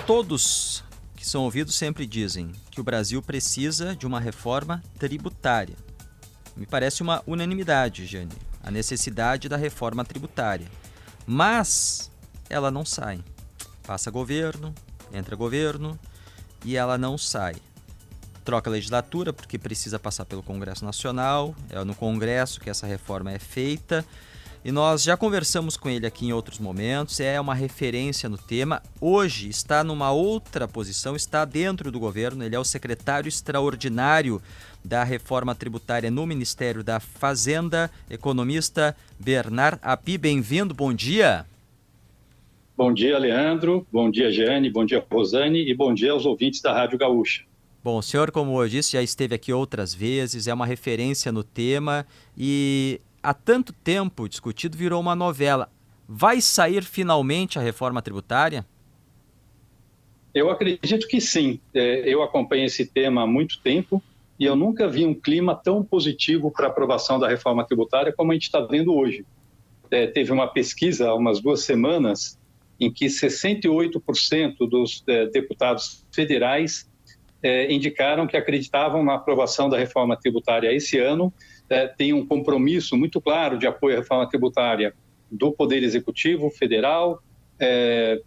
Todos que são ouvidos sempre dizem que o Brasil precisa de uma reforma tributária. Me parece uma unanimidade, Jane, a necessidade da reforma tributária. Mas ela não sai. Passa governo, entra governo e ela não sai. Troca a legislatura porque precisa passar pelo Congresso Nacional, é no Congresso que essa reforma é feita. E nós já conversamos com ele aqui em outros momentos, é uma referência no tema. Hoje está numa outra posição, está dentro do governo, ele é o secretário extraordinário da reforma tributária no Ministério da Fazenda, economista Bernard Api. Bem-vindo, bom dia. Bom dia, Leandro, bom dia, Jane, bom dia, Rosane e bom dia aos ouvintes da Rádio Gaúcha. Bom, o senhor, como eu disse, já esteve aqui outras vezes, é uma referência no tema e há tanto tempo discutido, virou uma novela. Vai sair finalmente a reforma tributária? Eu acredito que sim. Eu acompanho esse tema há muito tempo e eu nunca vi um clima tão positivo para a aprovação da reforma tributária como a gente está vendo hoje. Teve uma pesquisa há umas 2 semanas em que 68% dos deputados federais indicaram que acreditavam na aprovação da reforma tributária esse ano. Tem um compromisso muito claro de apoio à reforma tributária do Poder Executivo Federal,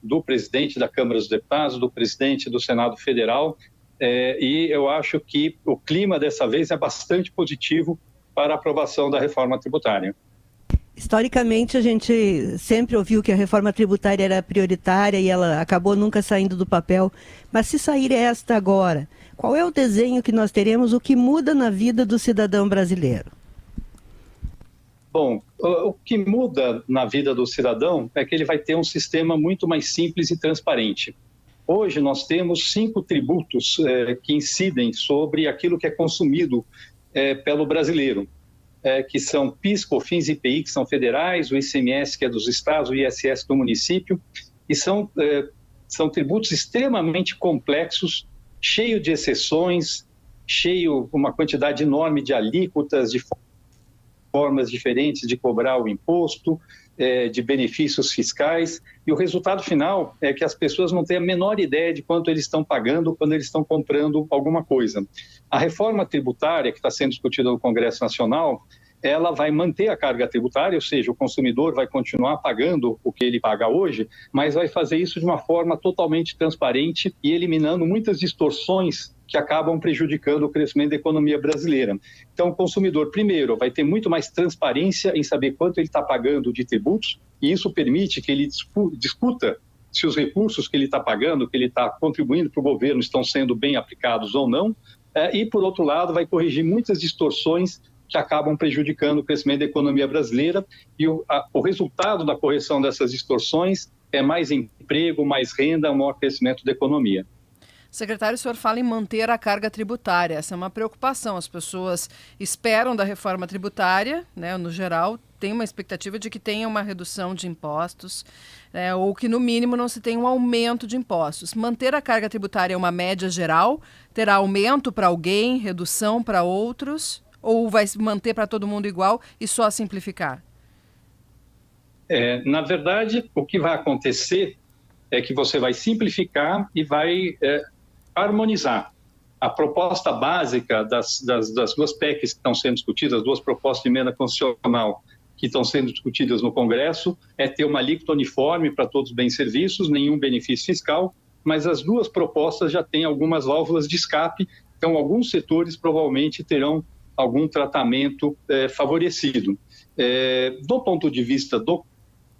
do presidente da Câmara dos Deputados, do presidente do Senado Federal, e eu acho que o clima dessa vez é bastante positivo para a aprovação da reforma tributária. Historicamente, a gente sempre ouviu que a reforma tributária era prioritária e ela acabou nunca saindo do papel. Mas se sair esta agora, qual é o desenho que nós teremos, o que muda na vida do cidadão brasileiro? Bom, o que muda na vida do cidadão é que ele vai ter um sistema muito mais simples e transparente. Hoje nós temos 5 tributos que incidem sobre aquilo que é consumido pelo brasileiro. Que são PIS, COFINS e IPI, que são federais, o ICMS, que é dos estados, o ISS do município, e são tributos extremamente complexos, cheio de exceções, uma quantidade enorme de alíquotas, de formas diferentes de cobrar o imposto, de benefícios fiscais, e o resultado final é que as pessoas não têm a menor ideia de quanto eles estão pagando quando eles estão comprando alguma coisa. A reforma tributária que está sendo discutida no Congresso Nacional, ela vai manter a carga tributária, ou seja, o consumidor vai continuar pagando o que ele paga hoje, mas vai fazer isso de uma forma totalmente transparente e eliminando muitas distorções que acabam prejudicando o crescimento da economia brasileira. Então, o consumidor, primeiro, vai ter muito mais transparência em saber quanto ele está pagando de tributos, e isso permite que ele discuta se os recursos que ele está pagando, que ele está contribuindo para o governo, estão sendo bem aplicados ou não, e, por outro lado, vai corrigir muitas distorções que acabam prejudicando o crescimento da economia brasileira, e o resultado da correção dessas distorções é mais emprego, mais renda, um maior crescimento da economia. Secretário, o senhor fala em manter a carga tributária. Essa é uma preocupação. As pessoas esperam da reforma tributária, né, no geral, tem uma expectativa de que tenha uma redução de impostos, né, ou que, no mínimo, não se tenha um aumento de impostos. Manter a carga tributária é uma média geral? Terá aumento para alguém, redução para outros? Ou vai se manter para todo mundo igual e só simplificar? Na verdade, o que vai acontecer é que você vai simplificar e vai harmonizar. A proposta básica das 2 PECs que estão sendo discutidas, 2 propostas de emenda constitucional que estão sendo discutidas no Congresso, é ter uma alíquota uniforme para todos os bens e serviços, nenhum benefício fiscal, mas as 2 propostas já têm algumas válvulas de escape, então alguns setores provavelmente terão algum tratamento favorecido. Do ponto de vista do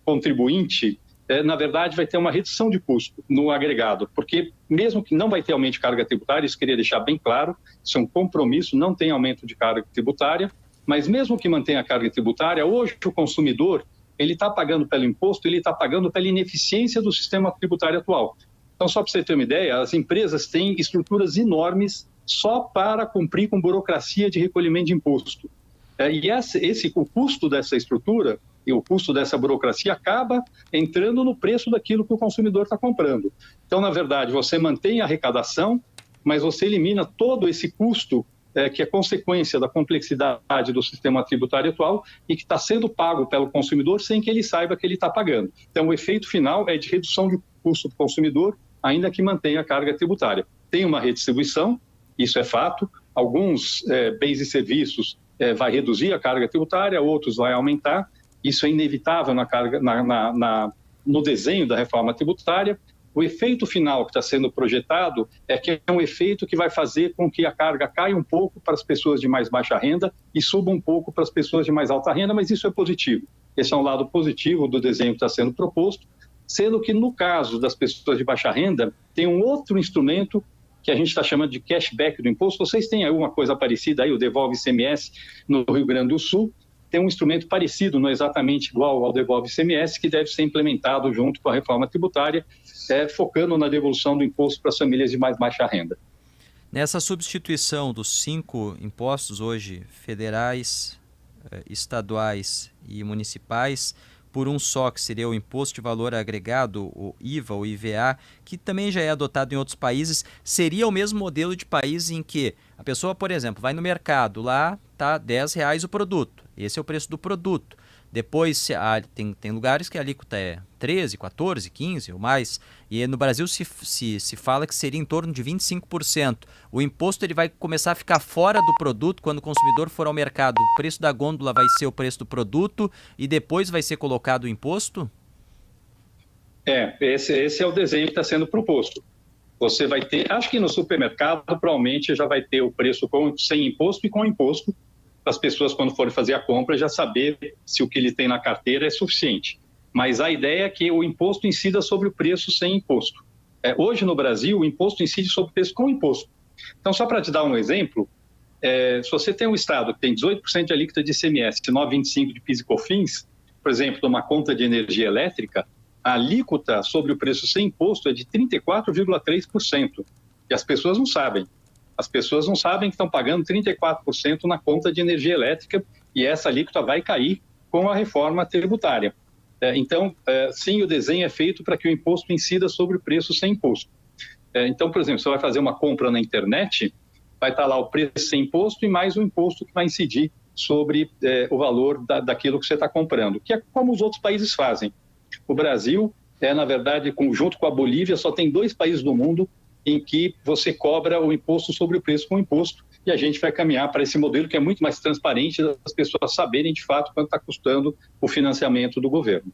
contribuinte, na verdade, vai ter uma redução de custo no agregado, porque mesmo que não vai ter aumento de carga tributária, isso queria deixar bem claro, isso é um compromisso, não tem aumento de carga tributária, mas mesmo que mantenha a carga tributária, hoje o consumidor, ele está pagando pelo imposto, ele está pagando pela ineficiência do sistema tributário atual. Então, só para você ter uma ideia, as empresas têm estruturas enormes só para cumprir com burocracia de recolhimento de imposto. E o custo dessa estrutura e o custo dessa burocracia acaba entrando no preço daquilo que o consumidor está comprando. Então, na verdade, você mantém a arrecadação, mas você elimina todo esse custo que é consequência da complexidade do sistema tributário atual e que está sendo pago pelo consumidor sem que ele saiba que ele está pagando. Então, o efeito final é de redução de custo do consumidor ainda que mantenha a carga tributária. Tem uma redistribuição, isso é fato. Alguns bens e serviços vai reduzir a carga tributária, outros vai aumentar. Isso é inevitável no desenho da reforma tributária. O efeito final que está sendo projetado é que é um efeito que vai fazer com que a carga caia um pouco para as pessoas de mais baixa renda e suba um pouco para as pessoas de mais alta renda, mas isso é positivo. Esse é um lado positivo do desenho que está sendo proposto, sendo que no caso das pessoas de baixa renda, tem um outro instrumento que a gente está chamando de cashback do imposto. Vocês têm alguma coisa parecida aí, o Devolve ICMS no Rio Grande do Sul, tem um instrumento parecido, não exatamente igual ao Devolve ICMS, que deve ser implementado junto com a reforma tributária, focando na devolução do imposto para as famílias de mais baixa renda. Nessa substituição dos 5 impostos hoje, federais, estaduais e municipais, por um só, que seria o Imposto de Valor Agregado, o IVA, o IVA, que também já é adotado em outros países, seria o mesmo modelo de país em que a pessoa, por exemplo, vai no mercado, lá está R$10 o produto, esse é o preço do produto. Depois tem lugares que a alíquota é 13, 14, 15 ou mais, e no Brasil se fala que seria em torno de 25%. O imposto ele vai começar a ficar fora do produto quando o consumidor for ao mercado. O preço da gôndola vai ser o preço do produto e depois vai ser colocado o imposto? Esse é o desenho que está sendo proposto. Você vai ter, acho que no supermercado provavelmente já vai ter o preço sem imposto e com imposto, para as pessoas, quando forem fazer a compra, já saber se o que ele tem na carteira é suficiente. Mas a ideia é que o imposto incida sobre o preço sem imposto. Hoje, no Brasil, o imposto incide sobre o preço com imposto. Então, só para te dar um exemplo, se você tem um estado que tem 18% de alíquota de ICMS, 9,25% de PIS e COFINS, por exemplo, numa conta de energia elétrica, a alíquota sobre o preço sem imposto é de 34,3%. E as pessoas não sabem. As pessoas não sabem que estão pagando 34% na conta de energia elétrica e essa alíquota vai cair com a reforma tributária. Então, sim, o desenho é feito para que o imposto incida sobre o preço sem imposto. Então, por exemplo, você vai fazer uma compra na internet, vai estar lá o preço sem imposto e mais o imposto que vai incidir sobre o valor daquilo que você está comprando, que é como os outros países fazem. O Brasil, na verdade, junto com a Bolívia, só tem 2 países do mundo em que você cobra o imposto sobre o preço com imposto, e a gente vai caminhar para esse modelo que é muito mais transparente, das pessoas saberem de fato quanto está custando o financiamento do governo.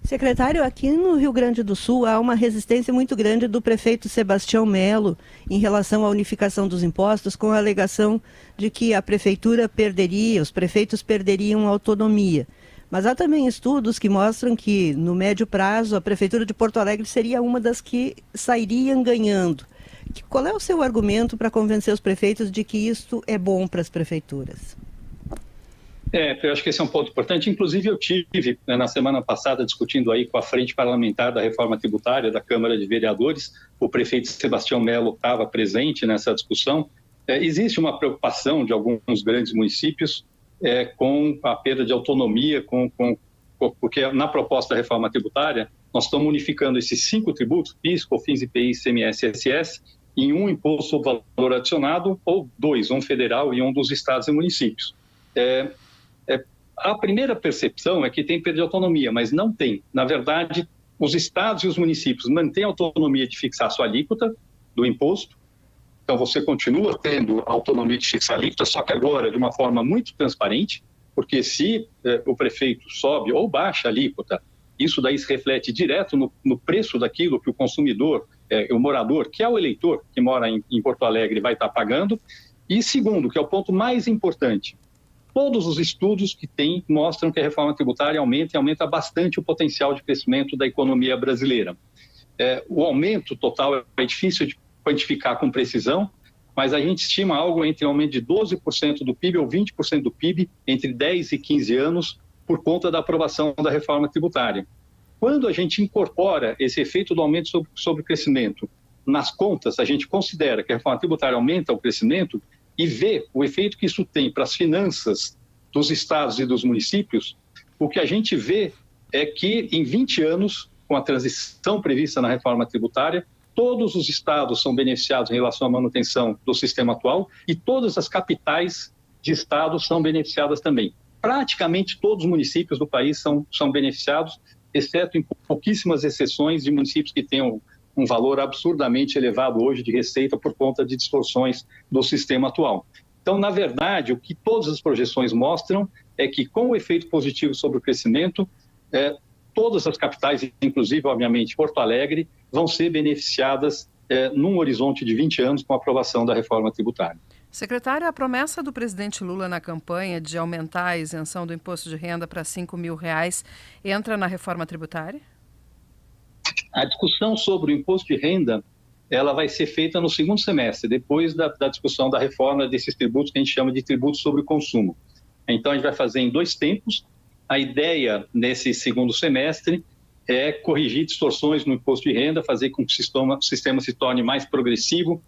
Secretário, aqui no Rio Grande do Sul há uma resistência muito grande do prefeito Sebastião Melo em relação à unificação dos impostos, com a alegação de que a prefeitura perderia, os prefeitos perderiam autonomia. Mas há também estudos que mostram que, no médio prazo, a Prefeitura de Porto Alegre seria uma das que sairiam ganhando. Qual é o seu argumento para convencer os prefeitos de que isto é bom para as prefeituras? Eu acho que esse é um ponto importante. Inclusive, eu tive, na semana passada, discutindo aí com a Frente Parlamentar da Reforma Tributária da Câmara de Vereadores. O prefeito Sebastião Melo estava presente nessa discussão. Existe uma preocupação de alguns grandes municípios com a perda de autonomia, porque na proposta da reforma tributária, nós estamos unificando esses 5 tributos, PIS, COFINS, IPI, ICMS e ISS, em um imposto sobre valor adicionado, ou 2, um federal e um dos estados e municípios. A primeira percepção é que tem perda de autonomia, mas não tem. Na verdade, os estados e os municípios mantêm a autonomia de fixar a sua alíquota do imposto. Então, você continua tendo a autonomia de fixar a alíquota, só que agora de uma forma muito transparente, porque se o prefeito sobe ou baixa a alíquota, isso daí se reflete direto no preço daquilo que o consumidor, o morador, que é o eleitor que mora em Porto Alegre, vai estar pagando. E segundo, que é o ponto mais importante, todos os estudos que tem mostram que a reforma tributária aumenta e aumenta bastante o potencial de crescimento da economia brasileira. O aumento total é difícil de quantificar com precisão, mas a gente estima algo entre um aumento de 12% do PIB ou 20% do PIB entre 10 e 15 anos por conta da aprovação da reforma tributária. Quando a gente incorpora esse efeito do aumento sobre o crescimento nas contas, a gente considera que a reforma tributária aumenta o crescimento e vê o efeito que isso tem para as finanças dos estados e dos municípios, o que a gente vê é que em 20 anos, com a transição prevista na reforma tributária, todos os estados são beneficiados em relação à manutenção do sistema atual e todas as capitais de estados são beneficiadas também. Praticamente todos os municípios do país são beneficiados, exceto em pouquíssimas exceções de municípios que tenham um valor absurdamente elevado hoje de receita por conta de distorções do sistema atual. Então, na verdade, o que todas as projeções mostram é que, com o efeito positivo sobre o crescimento, todas as capitais, inclusive, obviamente, Porto Alegre, vão ser beneficiadas num horizonte de 20 anos com a aprovação da reforma tributária. Secretário, a promessa do presidente Lula na campanha de aumentar a isenção do imposto de renda para R$5.000 entra na reforma tributária? A discussão sobre o imposto de renda, ela vai ser feita no segundo semestre, depois da discussão da reforma desses tributos que a gente chama de tributos sobre o consumo. Então, a gente vai fazer em 2 tempos. A ideia nesse segundo semestre é corrigir distorções no imposto de renda, fazer com que o sistema se torne mais progressivo,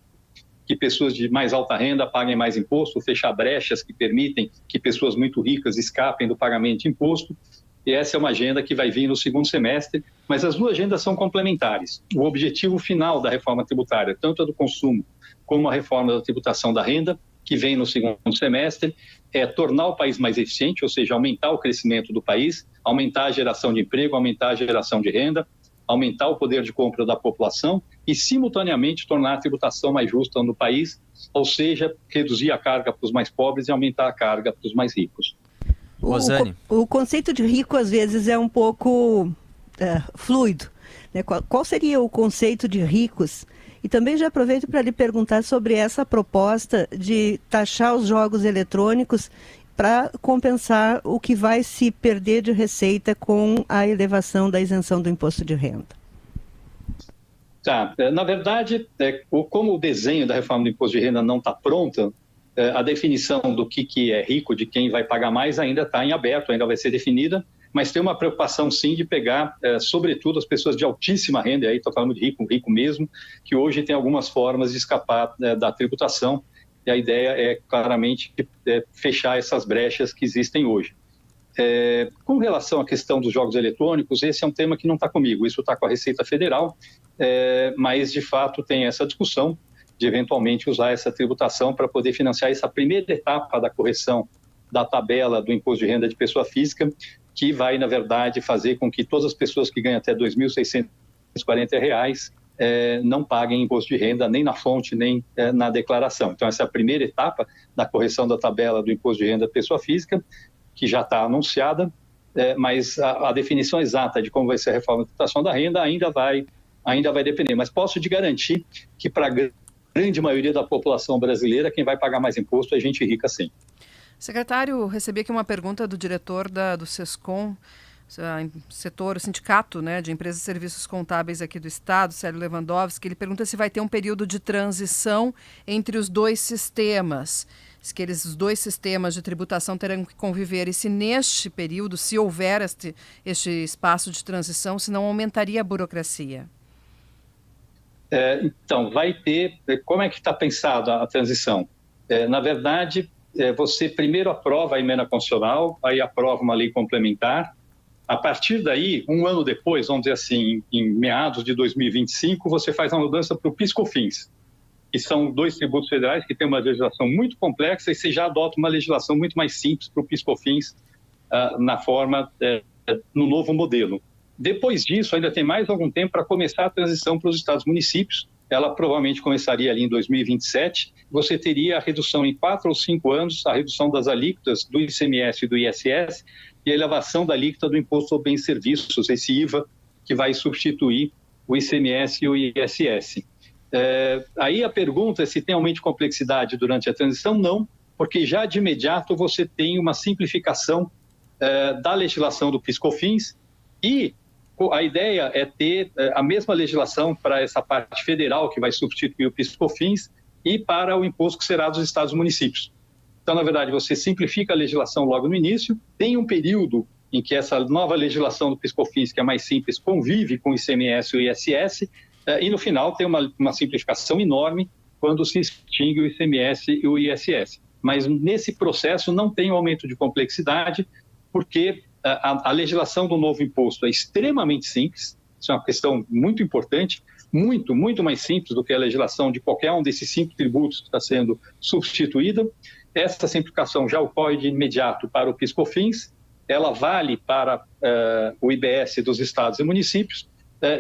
que pessoas de mais alta renda paguem mais imposto, fechar brechas que permitem que pessoas muito ricas escapem do pagamento de imposto. E essa é uma agenda que vai vir no segundo semestre, mas as 2 agendas são complementares. O objetivo final da reforma tributária, tanto a do consumo como a reforma da tributação da renda, que vem no segundo semestre, é tornar o país mais eficiente, ou seja, aumentar o crescimento do país, aumentar a geração de emprego, aumentar a geração de renda, aumentar o poder de compra da população e, simultaneamente, tornar a tributação mais justa no país, ou seja, reduzir a carga para os mais pobres e aumentar a carga para os mais ricos. Rosane. O conceito de rico, às vezes, é um pouco fluido, né? Qual seria o conceito de ricos? E também já aproveito para lhe perguntar sobre essa proposta de taxar os jogos eletrônicos para compensar o que vai se perder de receita com a elevação da isenção do imposto de renda. Tá. Na verdade, como o desenho da reforma do imposto de renda não está pronta, a definição do que é rico, de quem vai pagar mais, ainda está em aberto, ainda vai ser definida, mas tem uma preocupação, sim, de pegar, sobretudo, as pessoas de altíssima renda, aí estou falando de rico mesmo, que hoje tem algumas formas de escapar da tributação, e a ideia é, claramente, fechar essas brechas que existem hoje. Com relação à questão dos jogos eletrônicos, esse é um tema que não está comigo, isso está com a Receita Federal, mas, de fato, tem essa discussão de, eventualmente, usar essa tributação para poder financiar essa primeira etapa da correção da tabela do imposto de renda de pessoa física, que vai, na verdade, fazer com que todas as pessoas que ganham até R$ 2.640 não paguem imposto de renda nem na fonte, nem na declaração. Então, essa é a primeira etapa da correção da tabela do imposto de renda de pessoa física, que já está anunciada, mas a definição exata de como vai ser a reforma da tributação da renda ainda vai depender. Mas posso te garantir que, para a grande maioria da população brasileira, quem vai pagar mais imposto é gente rica, sim. Secretário, recebi aqui uma pergunta do diretor do SESCOM, o sindicato, né, de empresas e serviços contábeis aqui do Estado, Célio Lewandowski. Ele pergunta se vai ter um período de transição entre os 2 sistemas, se os 2 sistemas de tributação terão que conviver, e se neste período, se houver este espaço de transição, se não aumentaria a burocracia. Então, vai ter... Como é que está pensada a transição? Na verdade, você primeiro aprova a emenda constitucional, aí aprova uma lei complementar. A partir daí, um ano depois, vamos dizer assim, em meados de 2025, você faz uma mudança para o PIS/COFINS, que são 2 tributos federais que têm uma legislação muito complexa, e você já adota uma legislação muito mais simples para o PIS/COFINS no novo modelo. Depois disso, ainda tem mais algum tempo para começar a transição para os estados e municípios. Ela provavelmente começaria ali em 2027. Você teria a redução em 4 ou 5 anos, a redução das alíquotas do ICMS e do ISS e a elevação da alíquota do Imposto sobre Bens e Serviços, esse IVA, que vai substituir o ICMS e o ISS. Aí a pergunta é se tem aumento de complexidade durante a transição. Não, porque já de imediato você tem uma simplificação da legislação do PIS/COFINS, e a ideia é ter a mesma legislação para essa parte federal, que vai substituir o PIS/COFINS, e para o imposto que será dos estados e municípios. Então, na verdade, você simplifica a legislação logo no início, tem um período em que essa nova legislação do PIS/COFINS, que é mais simples, convive com o ICMS e o ISS, e no final tem uma simplificação enorme quando se extingue o ICMS e o ISS. Mas nesse processo não tem um aumento de complexidade, porque a legislação do novo imposto é extremamente simples, isso é uma questão muito importante, muito, muito mais simples do que a legislação de qualquer um desses 5 tributos que está sendo substituída. Essa simplificação já ocorre de imediato para o PIS/COFINS, ela vale para o IBS dos estados e municípios,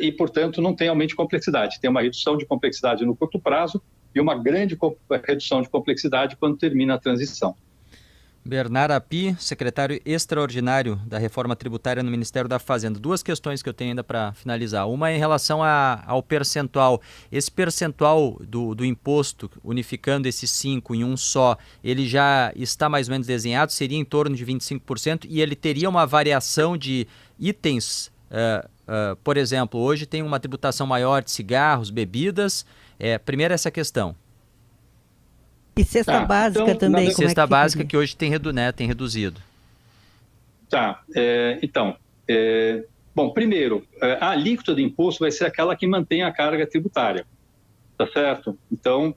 e, portanto, não tem aumento de complexidade. Tem uma redução de complexidade no curto prazo e uma grande redução de complexidade quando termina a transição. Bernard Api, secretário extraordinário da Reforma Tributária no Ministério da Fazenda. Duas questões que eu tenho ainda para finalizar. Uma em relação ao percentual. Esse percentual do imposto, unificando esses 5 em um só, ele já está mais ou menos desenhado? Seria em torno de 25% e ele teria uma variação de itens. Por exemplo, hoje tem uma tributação maior de cigarros, bebidas. Primeiro essa questão. E cesta básica então, também. Cesta básica que hoje tem reduzido. Tá, bom, primeiro, a alíquota do imposto vai ser aquela que mantém a carga tributária, tá certo? Então,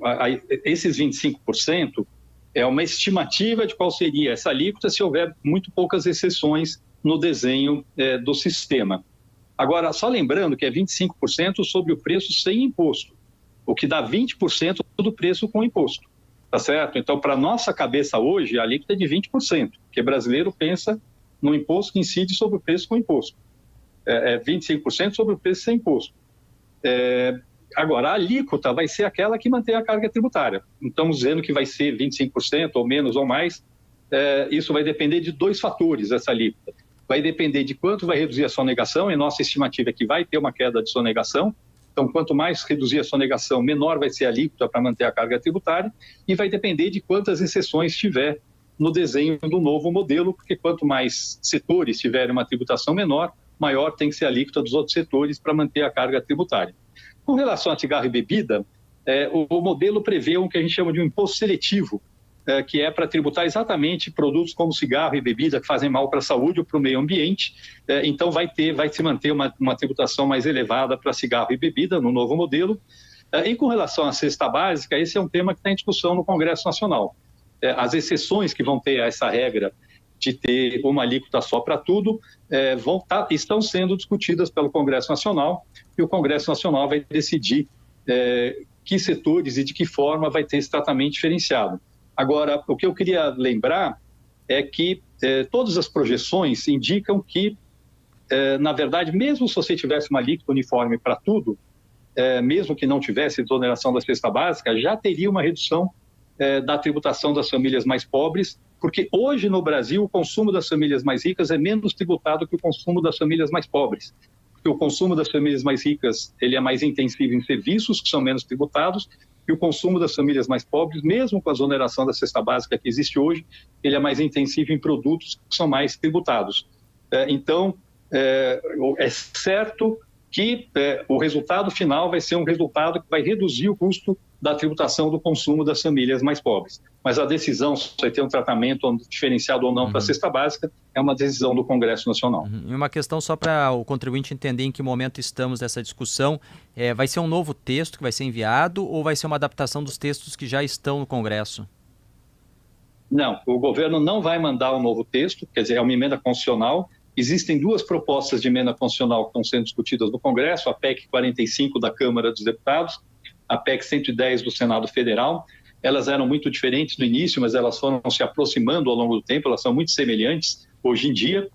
esses 25% é uma estimativa de qual seria essa alíquota se houver muito poucas exceções no desenho do sistema. Agora, só lembrando que é 25% sobre o preço sem imposto, o que dá 20% do preço com imposto. Tá certo? Então, para nossa cabeça hoje, a alíquota é de 20%, porque brasileiro pensa no imposto que incide sobre o preço com imposto. 25% sobre o preço sem imposto. Agora, a alíquota vai ser aquela que mantém a carga tributária. Não estamos dizendo que vai ser 25% ou menos ou mais. Isso vai depender de dois fatores, essa alíquota. Vai depender de quanto vai reduzir a sonegação, e nossa estimativa é que vai ter uma queda de sonegação. Então, quanto mais reduzir a sonegação, menor vai ser a alíquota para manter a carga tributária, e vai depender de quantas exceções tiver no desenho do novo modelo, porque quanto mais setores tiverem uma tributação menor, maior tem que ser a alíquota dos outros setores para manter a carga tributária. Com relação a cigarro e bebida, o modelo prevê o que a gente chama de um imposto seletivo, que é para tributar exatamente produtos como cigarro e bebida que fazem mal para a saúde ou para o meio ambiente. Então, vai se manter uma tributação mais elevada para cigarro e bebida no novo modelo. E com relação à cesta básica, esse é um tema que está em discussão no Congresso Nacional. As exceções que vão ter a essa regra de ter uma alíquota só para tudo estão sendo discutidas pelo Congresso Nacional, e o Congresso Nacional vai decidir que setores e de que forma vai ter esse tratamento diferenciado. Agora, o que eu queria lembrar é que todas as projeções indicam que, na verdade, mesmo se você tivesse uma alíquota uniforme para tudo, mesmo que não tivesse exoneração da cesta básica, já teria uma redução da tributação das famílias mais pobres, porque hoje no Brasil o consumo das famílias mais ricas é menos tributado que o consumo das famílias mais pobres. Porque o consumo das famílias mais ricas ele é mais intensivo em serviços, que são menos tributados, e o consumo das famílias mais pobres, mesmo com a exoneração da cesta básica que existe hoje, ele é mais intensivo em produtos que são mais tributados. Então, é certo que o resultado final vai ser um resultado que vai reduzir o custo da tributação do consumo das famílias mais pobres. Mas a decisão se vai ter um tratamento diferenciado ou não para a cesta básica é uma decisão do Congresso Nacional. E uma questão só para o contribuinte entender em que momento estamos nessa discussão. Vai ser um novo texto que vai ser enviado ou vai ser uma adaptação dos textos que já estão no Congresso? Não, o governo não vai mandar um novo texto, quer dizer, é uma emenda constitucional. Existem duas propostas de emenda constitucional que estão sendo discutidas no Congresso, a PEC 45 da Câmara dos Deputados, a PEC 110 do Senado Federal. Elas eram muito diferentes no início, mas elas foram se aproximando ao longo do tempo, elas são muito semelhantes hoje em dia,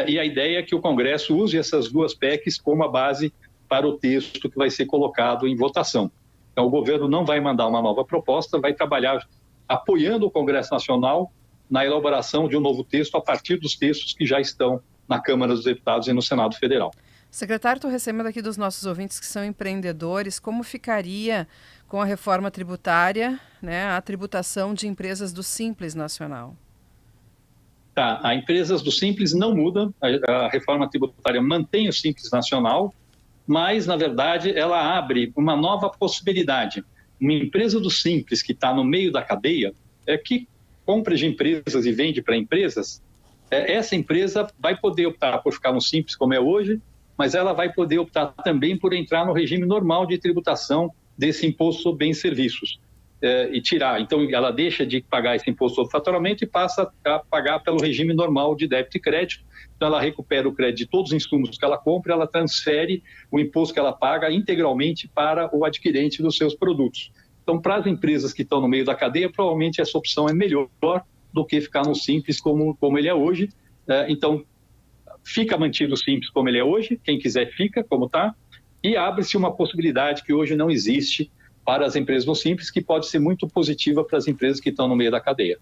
e a ideia é que o Congresso use essas duas PECs como a base para o texto que vai ser colocado em votação. Então, o governo não vai mandar uma nova proposta, vai trabalhar apoiando o Congresso Nacional na elaboração de um novo texto a partir dos textos que já estão na Câmara dos Deputados e no Senado Federal. Secretário, estou recebendo aqui dos nossos ouvintes que são empreendedores, como ficaria com a reforma tributária, a tributação de empresas do Simples Nacional? Tá, a empresas do Simples não muda, a reforma tributária mantém o Simples Nacional, mas, na verdade, ela abre uma nova possibilidade. Uma empresa do Simples que está no meio da cadeia, que compra de empresas e vende para empresas, essa empresa vai poder optar por ficar no Simples como é hoje, mas ela vai poder optar também por entrar no regime normal de tributação desse imposto sobre bens e serviços e tirar. Então, ela deixa de pagar esse imposto sobre faturamento e passa a pagar pelo regime normal de débito e crédito. Então, ela recupera o crédito de todos os insumos que ela compra, ela transfere o imposto que ela paga integralmente para o adquirente dos seus produtos. Então, para as empresas que estão no meio da cadeia, provavelmente essa opção é melhor do que ficar no Simples como ele é hoje. Então, fica mantido o Simples como ele é hoje, quem quiser fica como está, E abre-se uma possibilidade que hoje não existe para as empresas no Simples, que pode ser muito positiva para as empresas que estão no meio da cadeia.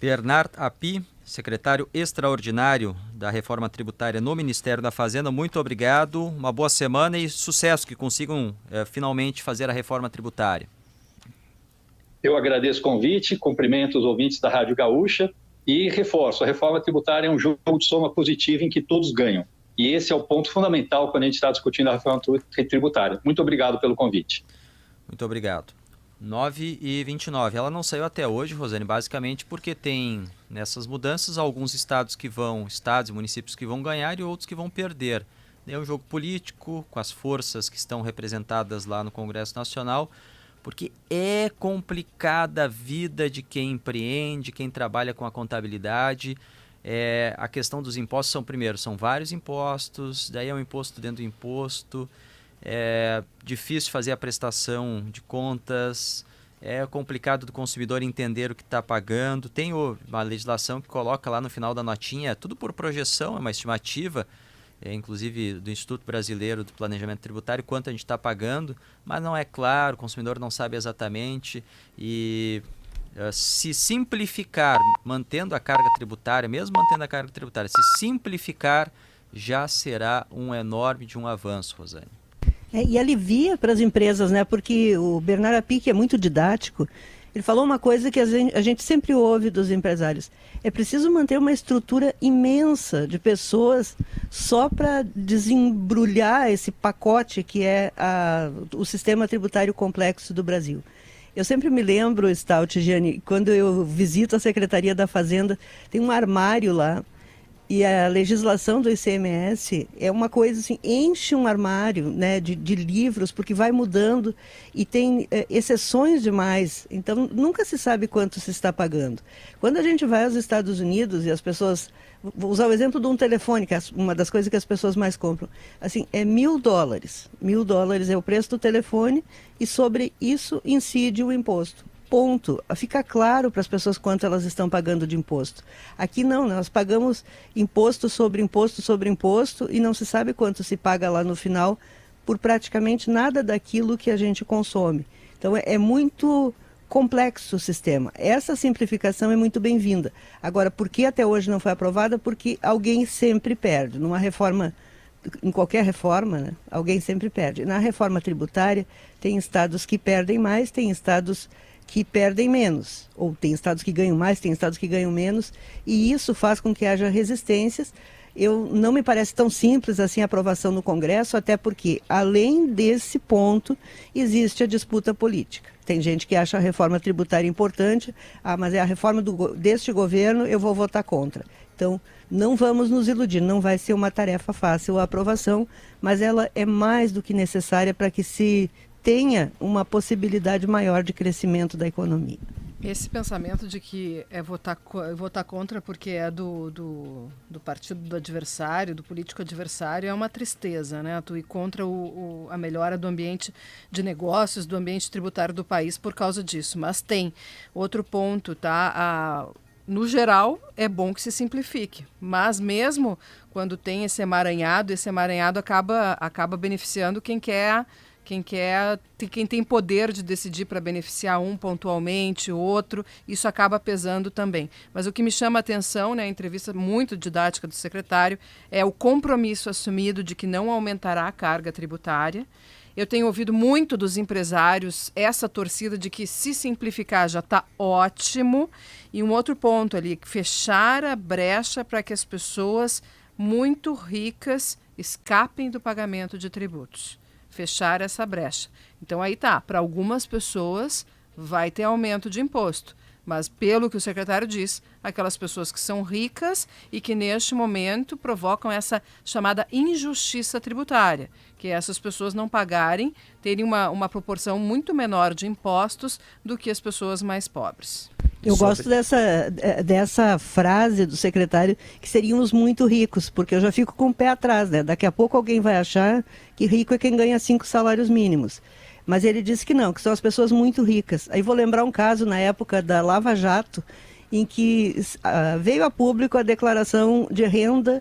Bernard Api, secretário extraordinário da Reforma Tributária no Ministério da Fazenda, muito obrigado, uma boa semana e sucesso, que consigam finalmente fazer a reforma tributária. Eu agradeço o convite, cumprimento os ouvintes da Rádio Gaúcha e reforço, a reforma tributária é um jogo de soma positiva em que todos ganham. E esse é o ponto fundamental quando a gente está discutindo a reforma tributária. Muito obrigado pelo convite. Muito obrigado. 9h29. Ela não saiu até hoje, Rosane, basicamente porque tem nessas mudanças alguns estados e municípios que vão ganhar e outros que vão perder. É um jogo político com as forças que estão representadas lá no Congresso Nacional, porque é complicada a vida de quem empreende, quem trabalha com a contabilidade. A questão dos impostos são vários impostos, daí é um imposto dentro do imposto. É difícil fazer a prestação de contas, é complicado do consumidor entender o que está pagando. Tem uma legislação que coloca lá no final da notinha, tudo por projeção, é uma estimativa, inclusive do Instituto Brasileiro do Planejamento Tributário, quanto a gente está pagando, mas não é claro, o consumidor não sabe exatamente. E se simplificar, mantendo a carga tributária, mesmo mantendo a carga tributária, se simplificar, já será um enorme avanço, Rosane. E alivia para as empresas, né? Porque o Bernard Api, que é muito didático, ele falou uma coisa que a gente sempre ouve dos empresários. É preciso manter uma estrutura imensa de pessoas só para desembrulhar esse pacote que é o sistema tributário complexo do Brasil. Eu sempre me lembro, Stout, Gianni, quando eu visito a Secretaria da Fazenda, tem um armário lá. E a legislação do ICMS é uma coisa assim, enche um armário, né, de livros, porque vai mudando e tem exceções demais. Então, nunca se sabe quanto se está pagando. Quando a gente vai aos Estados Unidos e as pessoas... Vou usar o exemplo de um telefone, que é uma das coisas que as pessoas mais compram. Assim, é $1.000. $1.000 é o preço do telefone e sobre isso incide o imposto. Ponto. Fica claro para as pessoas quanto elas estão pagando de imposto. Aqui não, nós pagamos imposto sobre imposto sobre imposto e não se sabe quanto se paga lá no final por praticamente nada daquilo que a gente consome. Então é muito complexo o sistema. Essa simplificação é muito bem-vinda. Agora, por que até hoje não foi aprovada? Porque alguém sempre perde. Numa reforma, em qualquer reforma, né, alguém sempre perde. Na reforma tributária, tem estados que perdem mais, tem estados que perdem menos, ou tem estados que ganham mais, tem estados que ganham menos, e isso faz com que haja resistências. Não me parece tão simples assim a aprovação no Congresso, até porque, além desse ponto, existe a disputa política. Tem gente que acha a reforma tributária importante, mas é a reforma deste governo, eu vou votar contra. Então, não vamos nos iludir, não vai ser uma tarefa fácil a aprovação, mas ela é mais do que necessária para que se tenha uma possibilidade maior de crescimento da economia. Esse pensamento de que é votar contra porque é do partido do adversário, do político adversário, é uma tristeza, né? Tu ir contra a melhora do ambiente de negócios, do ambiente tributário do país por causa disso. Mas tem outro ponto, tá? No geral, é bom que se simplifique, mas mesmo quando tem esse emaranhado acaba beneficiando quem tem poder de decidir para beneficiar um pontualmente, o outro, isso acaba pesando também. Mas o que me chama a atenção, né, a entrevista muito didática do secretário, é o compromisso assumido de que não aumentará a carga tributária. Eu tenho ouvido muito dos empresários essa torcida de que se simplificar já está ótimo. E um outro ponto ali, fechar a brecha para que as pessoas muito ricas escapem do pagamento de tributos. Fechar essa brecha. Então aí tá, para algumas pessoas vai ter aumento de imposto, mas pelo que o secretário diz, aquelas pessoas que são ricas e que neste momento provocam essa chamada injustiça tributária, que é essas pessoas não pagarem, terem uma proporção muito menor de impostos do que as pessoas mais pobres. Eu gosto dessa frase do secretário, que seriam os muito ricos, porque eu já fico com o pé atrás, né? Daqui a pouco alguém vai achar que rico é quem ganha 5 salários mínimos. Mas ele disse que não, que são as pessoas muito ricas. Aí vou lembrar um caso na época da Lava Jato, em que veio a público a declaração de renda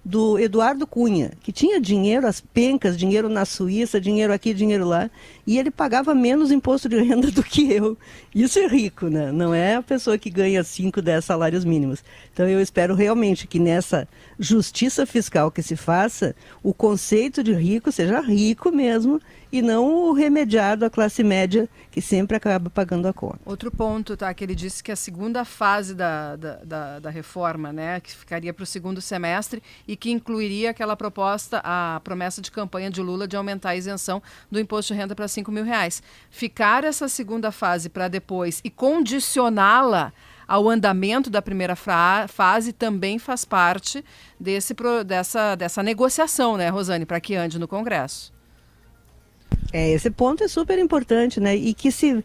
do Eduardo Cunha, que tinha dinheiro, as pencas, dinheiro na Suíça, dinheiro aqui, dinheiro lá, e ele pagava menos imposto de renda do que eu. Isso é rico, né? Não é a pessoa que ganha 5, 10 salários mínimos. Então eu espero realmente que nessa justiça fiscal que se faça, o conceito de rico seja rico mesmo, e não o remediado à classe média, que sempre acaba pagando a conta. Outro ponto, tá, que ele disse que a segunda fase da reforma, né, que ficaria para o segundo semestre e que incluiria aquela proposta, a promessa de campanha de Lula de aumentar a isenção do imposto de renda para R$5.000. Ficar essa segunda fase para depois e condicioná-la ao andamento da primeira fase também faz parte dessa negociação, né, Rosane, para que ande no Congresso. Esse ponto é super importante, né? E que se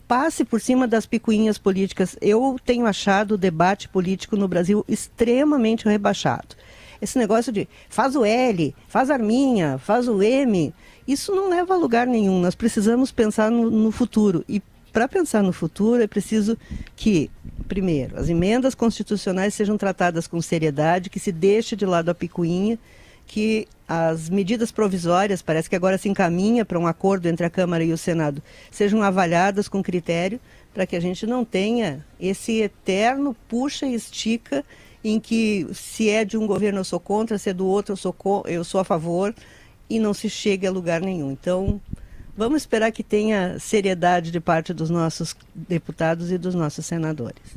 passe por cima das picuinhas políticas. Eu tenho achado o debate político no Brasil extremamente rebaixado. Esse negócio de faz o L, faz a arminha, faz o M, isso não leva a lugar nenhum. Nós precisamos pensar no futuro. E para pensar no futuro é preciso que, primeiro, as emendas constitucionais sejam tratadas com seriedade, que se deixe de lado a picuinha, que as medidas provisórias, parece que agora se encaminha para um acordo entre a Câmara e o Senado, sejam avaliadas com critério, para que a gente não tenha esse eterno puxa e estica, em que se é de um governo eu sou contra, se é do outro eu sou a favor, e não se chegue a lugar nenhum. Então, vamos esperar que tenha seriedade de parte dos nossos deputados e dos nossos senadores.